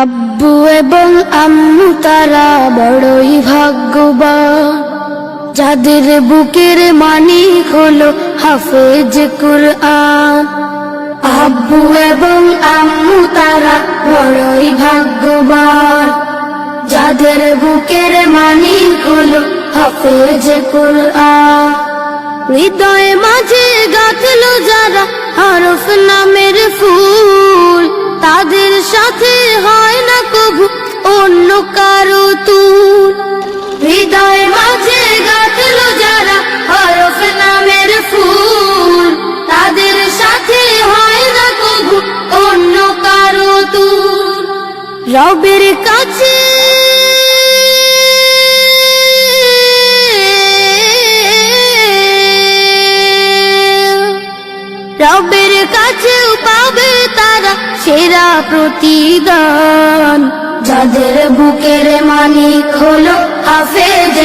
আব্বু এবং আম্মু তারা বড়ই ভাগ্যবান, যাদের বুকের মানিক হলো হাফেজ কুরআন। আব্বু এবং আম্মু তারা বড়ই ভাগ্যবান, যাদের বুকের মানিক হলো হাফেজ কুরআন। হৃদয়ে মাঝে গাঁথলো যারা হরফ নামের ফুল, তাদের সাথে হয় না কবু অন্য কারো তুল। হৃদয়ে মাঝে গাঁথলো যারা হরফ নামের ফুল, তাদের সাথে হয় না কবু অন্য কারো তুল। রবের কাছে রবের কাছেও পাবে তারা সেরা প্রতিদান, যাদের বুকের মানিক হলো হাফেজ